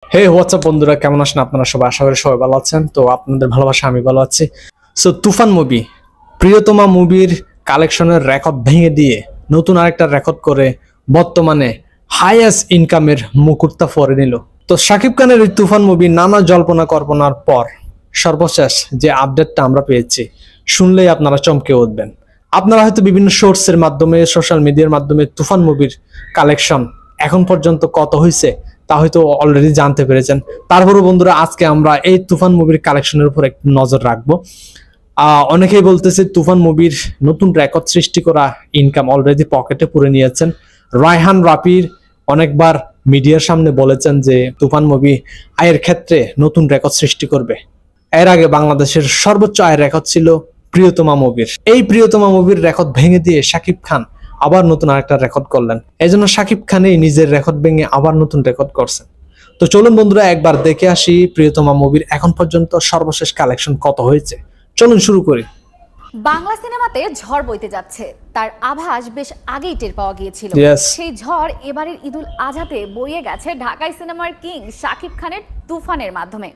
হে WhatsApp বন্ধুরা, কেমন আছেন আপনারা সবাই? আশা করি সবাই ভালো আছেন। তো আপনাদের ভালোবাসা আমি ভালো আছি। সো তুফান মুভি, প্রিয়তমা মুভির কালেকশনের রেকর্ড ভেঙে দিয়ে নতুন আরেকটা রেকর্ড করে বর্তমানে হাইয়েস্ট ইনকামের মুকুটটা পরে নিল। তো শাকিব খানের এই তুফান মুভি নানা জল্পনা কল্পনার পর সর্বশেষ যে আপডেটটা আমরা পেয়েছি, শুনলেই আপনারা চমকে উঠবেন। আপনারা হয়তো বিভিন্ন সোর্সের মাধ্যমে, সোশ্যাল মিডিয়ার মাধ্যমে তুফান মুভির কালেকশন এখন পর্যন্ত কত হয়েছে তা হয়তো অলরেডি জানতে পেরেছেন। তারপরও বন্ধুরা, আজকে আমরা এই তুফান মুভির কালেকশনের উপর একটু নজর রাখবো। অনেকেই বলতেছে তুফান মুভির নতুন রেকর্ড সৃষ্টি করা ইনকাম অলরেডি পকেটে পুরে নিয়েছেন। রায়হান রাফির অনেকবার মিডিয়ার সামনে বলেছেন যে তুফান মুভি আয়ের ক্ষেত্রে নতুন রেকর্ড সৃষ্টি করবে। এর আগে বাংলাদেশের সর্বোচ্চ আয়ের রেকর্ড ছিল প্রিয়তমা মুভির। এই প্রিয়তমা মুভির রেকর্ড ভেঙে দিয়ে শাকিব খান আবার নতুন আরেকটা রেকর্ড করলেন। এই জন্য শাকিব খানই নিজের রেকর্ড ভেঙে আবার নতুন রেকর্ড করছেন। তো চলুন বন্ধুরা, একবার দেখে আসি প্রিয়তমা মুভির এখন পর্যন্ত সর্বশেষ কালেকশন কত হয়েছে। চলুন শুরু করি। বাংলা সিনেমাতে ঝড় বইতে যাচ্ছে, তার আভাস বেশ আগেই টের পাওয়া গিয়েছিল। সেই ঝড় এবারের ঈদুল আজহাতে বইয়ে গেছে ঢাকাই সিনেমার কিং শাকিব খানের তুফানের মাধ্যমে।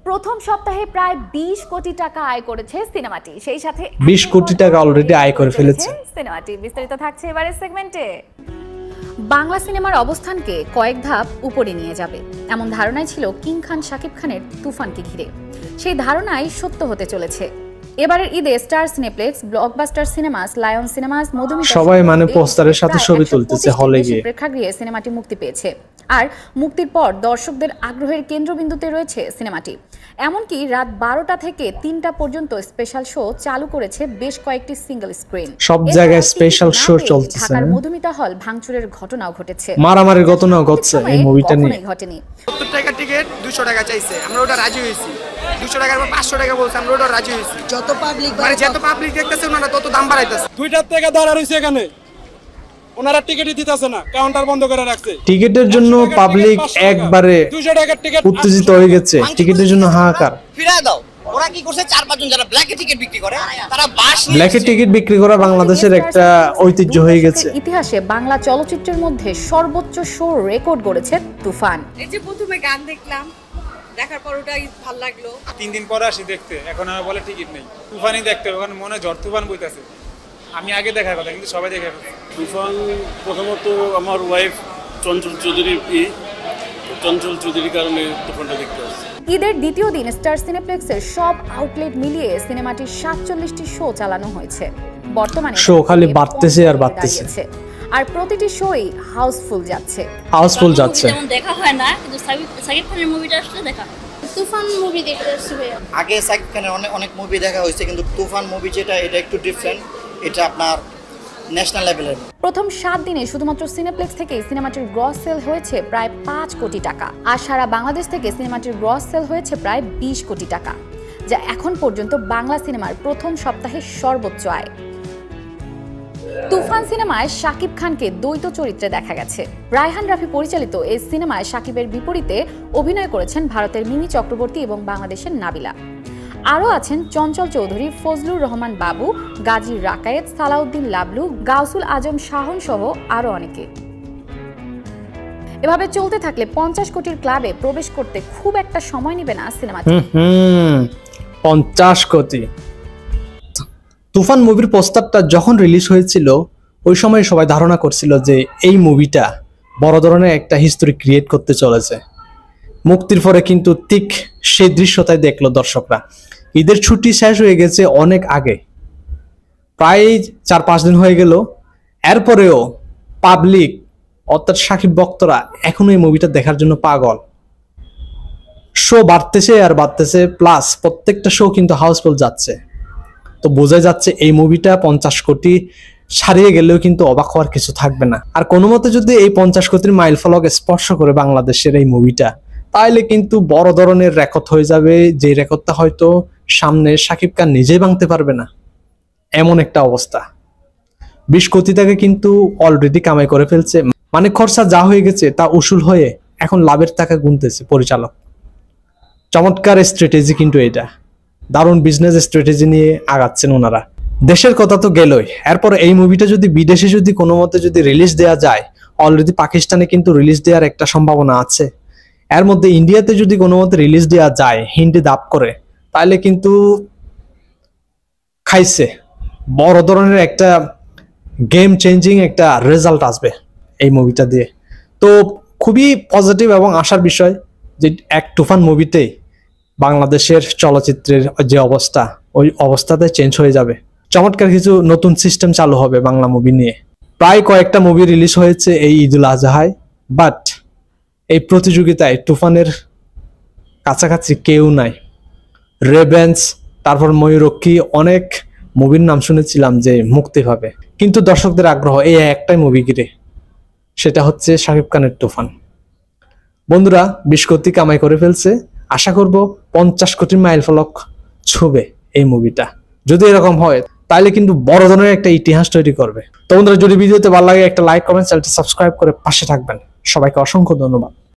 প্রথম সপ্তাহে প্রায় 20 কোটি টাকা আয় করেছে সিনেমাটি। সেই সাথে 20 কোটি টাকা অলরেডি আয় করে ফেলেছে সিনেমাটি। বিস্তারিত থাকছে এবারের সেগমেন্টে। বাংলা সিনেমার অবস্থানকে কয়েক ধাপ উপরে নিয়ে যাবে এমন ধারণাই ছিল কিং খান শাকিব খানের তুফানকে ঘিরে। সেই ধারণাই সত্য হতে চলেছে। এবারের ঈদে star cineplex, blockbuster cinemas, lion cinemas, Madhumita সবাই পোস্টারের সাথে ছবি তুলতেছে হলে গিয়ে। প্রেক্ষাগৃহে সিনেমাটি মুক্তি পেয়েছে, আর মুক্তির পর দর্শকদের আগ্রহের কেন্দ্রবিন্দুতে রয়েছে সিনেমাটি। এমনকি রাত 12টা থেকে 3টা পর্যন্ত স্পেশাল শো চালু করেছে বেশ কয়েকটি সিঙ্গেল স্ক্রিন। সব জায়গায় স্পেশাল শো চলতেছে। ঢাকার মধুমিতা হল ভাঙচুরের ঘটনাও ঘটেছে, মারামারির ঘটনাও ঘটছে এই মুভিটা নিয়ে। ঘটেনি। 70 টাকা টিকিট 200 টাকা চাইছে, আমরা ওটা রাজি হয়েছি। 200 টাকার পর 500 টাকা বলছে, আমরা ওটা রাজি হয়েছি। যত পাবলিক দেখতেছে ওনারা তত দাম বাড়াইতেছে। 2টার থেকে দাঁড়া রইছে এখানে, ওনারা টিকিটই দিতেছে না, কাউন্টার বন্ধ করে রাখছে। টিকিটের জন্য পাবলিক একবারে 200 টাকার টিকিট উত্তেজিত হয়ে গেছে। টিকিটের জন্য হাহাকার। ফিরা দাও। ওরা কি করছে, 4-5 জন যারা ব্ল্যাকে টিকিট বিক্রি করে, তারা বাস নিয়ে ব্ল্যাকে টিকিট বিক্রি করা বাংলাদেশের একটা ঐতিহ্য হয়ে গেছে। ইতিহাসে বাংলা চলচ্চিত্রের মধ্যে সর্বোচ্চ শো রেকর্ড গড়েছে তুফান। এই যে প্রথমে গান দেখলাম, দেখার পর ওটাই ভালো লাগলো। 3 দিন পরে আসি দেখতে, এখন আমার বলে টিকিট নেই। তুফানই দেখতে হবে, এখন মনে ঝড় তুফান বইতাছে। আমি আগে দেখার কথা, কিন্তু সবাই দেখে ফেলছে। তুফান প্রথমত আমার ওয়াইফ চঞ্চল চৌধুরীর কারণে তুফানটা দেখতে আসছে। ঈদের দ্বিতীয় দিন স্টার সিনেপ্লেক্সের সব আউটলেট মিলিয়ে সিনেমাটির 47টি শো চালানো হয়েছে। বর্তমানে শো খালি বাড়তেছে আর বাড়তেছে, আর প্রতিটি শোই হাউসফুল যাচ্ছে। যেমন দেখা হয় না, কিন্তু সাকিব খানের মুভিটা আসলে দেখা হয়। তুফান মুভি দেখতে আসছি ভাইয়া। আগে সাকিব খানের অনেক মুভি দেখা হয়েছে, কিন্তু তুফান মুভি যেটা, এটা একটু ডিফারেন্ট। এটা আপনার ন্যাশনাল লেভেলের। প্রথম 7 দিনে শুধুমাত্র সিনেপ্লেক্স থেকে সিনেমাটির গ্রস সেল হয়েছে প্রায় 5 কোটি টাকা, আর সারা বাংলাদেশ থেকে সিনেমাটির গ্রস সেল হয়েছে প্রায় 20 কোটি টাকা, যা এখন পর্যন্ত বাংলা সিনেমার প্রথম সপ্তাহে সর্বোচ্চ আয়। তুফান সিনেমায় শাকিব খানকে দ্বৈত চরিত্রে দেখা গেছে। রায়হান রাফি পরিচালিত এই সিনেমায় শাকিবের বিপরীতে অভিনয় করেছেন ভারতের মিমি চক্রবর্তী এবং বাংলাদেশের নাবিলা। আরও আছেন চঞ্চল চৌধুরী, ফজলুর রহমান বাবু, গাজী রাকায়েত, সালাউদ্দিন লাবলু, গাউসুল আজম শাহন সহ আরও অনেকে। এভাবে চলতে থাকলে 50 কোটির ক্লাবে প্রবেশ করতে খুব একটা সময় নেবে না সিনেমাটি। 50 কোটি। তুফান মুভির পোস্টারটা যখন রিলিজ হয়েছিল, ওই সময় সবাই ধারণা করছিল যে এই মুভিটা বড় ধরনের একটা হিস্টোরি ক্রিয়েট করতে চলেছে। মুক্তির পরে কিন্তু ঠিক সেই দৃশ্যটাই দেখলো দর্শকরা। ঈদের ছুটি শেষ হয়ে গেছে অনেক আগে, প্রায় 4-5 দিন হয়ে গেল। এরপরেও পাবলিক অর্থাৎ শাকিব ভক্তরা এখনো এই মুভিটা দেখার জন্য পাগল। শো বাড়তেছে আর বাড়তেছে, প্লাস প্রত্যেকটা শো কিন্তু হাউসফুল যাচ্ছে। তো বোঝা যাচ্ছে এই মুভিটা 50 কোটি ছাড়িয়ে গেলেও কিন্তু অবাক হওয়ার কিছু থাকবে না। আর কোনো মতে যদি এই 50 কোটির মাইল ফলক স্পর্শ করে বাংলাদেশের এই মুভিটা, তাহলে কিন্তু বড় ধরনের রেকর্ড হয়ে যাবে, যে রেকর্ডটা হয়তো সামনে শাকিব খান নিজেই ভাঙতে পারবে না, এমন একটা অবস্থা। 20 কোটি টাকা কিন্তু অলরেডি কামাই করে ফেলছে। মানে খরচা যা হয়ে গেছে তা উসুল হয়ে এখন লাভের টাকা গুনতেছে পরিচালক। চমৎকার স্ট্র্যাটেজি কিন্তু এটা, দারুণ বিজনেস স্ট্র্যাটেজি নিয়ে আগাচ্ছেন ওনারা। দেশের কথা তো গেলই, এরপর এই মুভিটা যদি বিদেশে যদি কোনো মতে যদি রিলিজ দেওয়া যায়, অলরেডি পাকিস্তানে কিন্তু রিলিজ দেওয়ার একটা সম্ভাবনা আছে। এর মধ্যে ইন্ডিয়াতে যদি কোনো মতে রিলিজ দেওয়া যায় হিন্দি ডাব করে, তাহলে কিন্তু খাইছে, বড় ধরনের একটা গেম চেঞ্জিং একটা রেজাল্ট আসবে এই মুভিটা দিয়ে। তো খুবই পজিটিভ এবং আশার বিষয় যে এক তুফান মুভিতেই বাংলাদেশের চলচ্চিত্রের যে অবস্থা, ওই অবস্থাতে চেঞ্জ হয়ে যাবে। চমৎকার কিছু নতুন সিস্টেম চালু হবে বাংলা মুভি নিয়ে। প্রায় কয়েকটা মুভি রিলিজ হয়েছে এই ঈদুল আজহায়, বাট এই প্রতিযোগিতায় তুফানের কাছাকাছি কেউ নাই। রেভেন্স, তারপর ময়ূরক্ষী, অনেক মুভির নাম শুনেছিলাম যে মুক্তি পাবে, কিন্তু দর্শকদের আগ্রহ এই একটাই মুভি ঘিরে, সেটা হচ্ছে শাকিব খানের তুফান। বন্ধুরা 20 কোটি কামাই করে ফেলছে, আশা করব 50 কোটির মাইল ফলক ছুবে এই মুভিটা। যদি এরকম হয় তাহলে কিন্তু বড় ধরনের একটা ইতিহাস তৈরি করবে। তো বন্ধুরা যদি ভিডিওতে ভালো লাগে একটা লাইক কমেন্ট, চ্যানেলটি সাবস্ক্রাইব করে পাশে থাকবেন। সবাইকে অসংখ্য ধন্যবাদ।